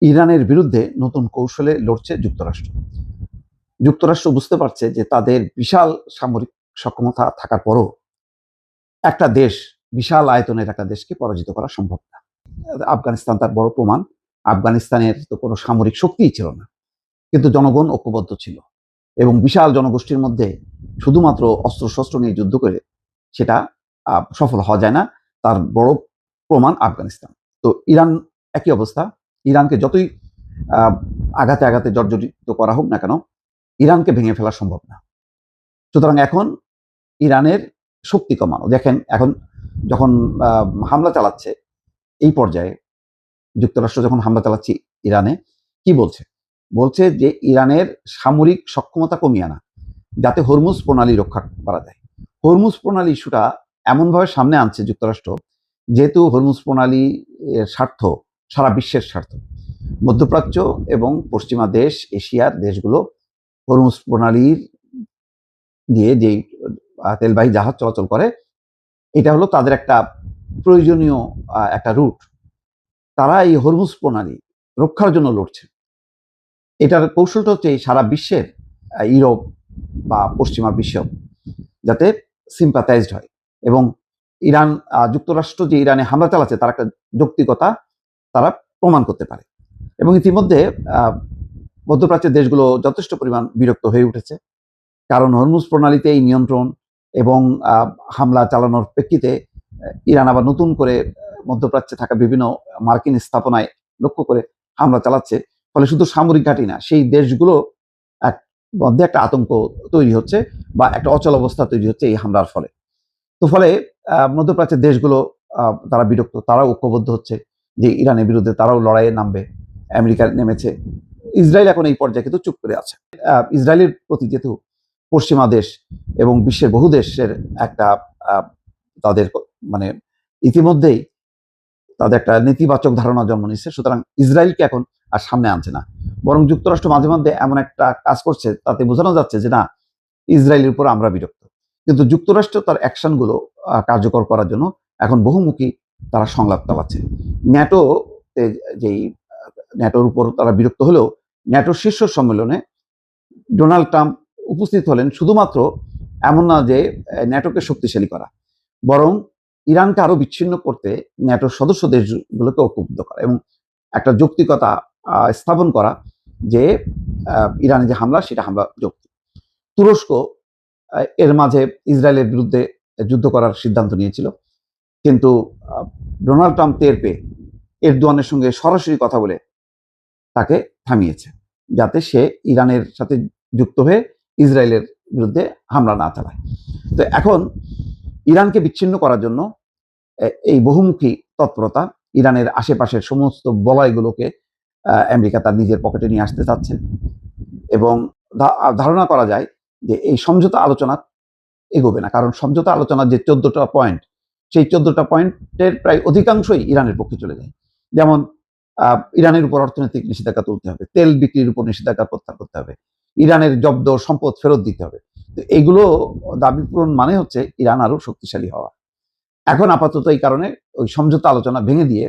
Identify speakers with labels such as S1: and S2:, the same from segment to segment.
S1: ইরানের বিরুদ্ধে নতুন কৌশলে লড়ছে যুক্তরাষ্ট্র। যুক্তরাষ্ট্র বুঝতে পারছে যে তাদের বিশাল সামরিক সক্ষমতা থাকার পরও একটা দেশ, বিশাল আয়তনের একটা দেশকে পরাজিত করা সম্ভব না। আফগানিস্তান তার বড় প্রমাণ। আফগানিস্তানের তো কোনো সামরিক শক্তিই ছিল না, কিন্তু জনগণ ঐক্যবদ্ধ ছিল এবং বিশাল জনগোষ্ঠীর মধ্যে শুধুমাত্র অস্ত্রশস্ত্র নিয়ে যুদ্ধ করে সেটা সফল হওয়া যায় না। তার বড় প্রমাণ আফগানিস্তান। তো ইরান একই অবস্থা। ইরানকে যতই আঘাতে আঘাতে জর্জরিত করা হোক না কেন, ইরানকে ভেঙে ফেলা সম্ভব না। সুতরাং এখন ইরানের শক্তি কমানো। দেখেন এখন যখন হামলা চালাচ্ছে, এই পর্যায়ে যুক্তরাষ্ট্র যখন হামলা চালাচ্ছে ইরানে, কি বলছে? বলছে যে ইরানের সামরিক সক্ষমতা কমিয়ে আনা, যাতে হরমুজ প্রণালী রক্ষা করা যায়। হরমুজ প্রণালী ইস্যুটা এমনভাবে সামনে আনছে যুক্তরাষ্ট্র, যেহেতু হরমুজ প্রণালী এর স্বার্থ সারা বিশ্বের স্বার্থ। মধ্যপ্রাচ্য এবং পশ্চিমা দেশ, এশিয়ার দেশগুলো হরমুজ প্রণালীর দিয়ে যেই তেলবাহী জাহাজ চলাচল করে, এটা হলো তাদের একটা প্রয়োজনীয় একটা রুট। তারা এই হরমুজ প্রণালী রক্ষার জন্য লড়ছে। এটার কৌশলটা হচ্ছে সারা বিশ্বের ইউরোপ বা পশ্চিমা বিশ্ব যাতে সিম্পাথাইজড হয় এবং ইরান যুক্তরাষ্ট্র যে ইরানে হামলা চালাচ্ছে তার একটা যৌক্তিকতা তারা প্রমাণ করতে পারে। এবং ইতিমধ্যে মধ্যপ্রাচ্যের দেশগুলো যথেষ্ট পরিমাণ বিরক্ত হয়ে উঠেছে, কারণ হরমুজ প্রণালীতে এই নিয়ন্ত্রণ এবং হামলা চালানোর প্রেক্ষিতে ইরান আবার নতুন করে মধ্যপ্রাচ্যে থাকা বিভিন্ন মার্কিন স্থাপনায় লক্ষ্য করে হামলা চালাচ্ছে। ফলে শুধু সামরিক ঘাঁটি না, সেই দেশগুলো মধ্যে একটা আতঙ্ক তৈরি হচ্ছে বা একটা অচল অবস্থা তৈরি হচ্ছে এই হামলার ফলে। তো ফলে মধ্যপ্রাচ্যের দেশগুলো তারা বিরক্ত, তারাও ঐক্যবদ্ধ হচ্ছে যে ইরানের বিরুদ্ধে তারাও লড়াইয়ে নামবে। আমেরিকা নেমেছে, ইসরায়েল এখন এই পর্যায়ে কিন্তু চুপ করে আছে। ইসরায়েলের প্রতি যেহেতু পশ্চিমা দেশ এবং বিশ্বের বহু দেশের একটা তাদের মানে ইতিমধ্যেই তাদের একটা নেতিবাচক ধারণা জন্ম নিচ্ছে, সুতরাং ইসরায়েলকে এখন আর সামনে আনছে না, বরং যুক্তরাষ্ট্র মাঝে মধ্যে এমন একটা কাজ করছে তাতে বোঝানো যাচ্ছে যে না, ইসরায়েলের উপর আমরা বিরক্ত। কিন্তু যুক্তরাষ্ট্র তার অ্যাকশনগুলো কার্যকর করার জন্য এখন বহুমুখী তারা সংলাপ চালাচ্ছে। ন্যাটো যেই ন্যাটোর উপর তারা বিরক্ত হলেও ন্যাটোর শীর্ষ সম্মেলনে ডোনাল্ড ট্রাম্প উপস্থিত হলেন শুধুমাত্র এমন না যে ন্যাটোকে শক্তিশালী করা, বরং ইরানকে আরো বিচ্ছিন্ন করতে ন্যাটোর সদস্য দেশগুলোকে ঐক্যবদ্ধ করা এবং একটা যৌক্তিকতা স্থাপন করা যে ইরানে যে হামলা সেটা হামলা যৌক্তিক। তুরস্ক এর মাঝে ইসরায়েলের বিরুদ্ধে যুদ্ধ করার সিদ্ধান্ত নিয়েছিল, কিন্তু ডোনাল্ড ট্রাম্প টের পেয়ে এরদোয়ানের সঙ্গে সরাসরি কথা বলে তাকে থামিয়েছে, যাতে সে ইরানের সাথে যুক্ত হয়ে ইসরায়েলের বিরুদ্ধে হামলা না চালায়। তো এখন ইরানকে বিচ্ছিন্ন করার জন্য এই বহুমুখী তৎপরতা, ইরানের আশেপাশের সমস্ত বলয়গুলোকে আমেরিকা তার নিজের পকেটে নিয়ে আসতে চাচ্ছে এবং ধারণা করা যায় যে এই সমঝোতা আলোচনা এগোবে না, কারণ সমঝোতা আলোচনার যে 14টা পয়েন্ট, সেই 14টা পয়েন্টের প্রায় অধিকাংশই ইরানের পক্ষে চলে যায়। যেমন ইরানের উপর অর্থনৈতিক নিষেধাজ্ঞা তুলতে হবে, তেল বিক্রির উপর নিষেধাজ্ঞা প্রত্যাহার করতে হবে, ইরানের জব্দ সম্পদ ফেরত দিতে হবে। তো এইগুলো দাবি পূরণ মানে হচ্ছে ইরান আরো শক্তিশালী হওয়া। এখন আপাতত এই কারণে ওই সমঝোতা আলোচনা ভেঙে দিয়ে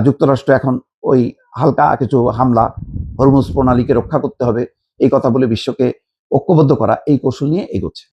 S1: যুক্তরাষ্ট্র এখন ওই হালকা কিছু হামলা, হরমুজ প্রণালীকে রক্ষা করতে হবে এই কথা বলে বিশ্বকে ঐক্যবদ্ধ করা, এই কৌশল নিয়ে এগোচ্ছে।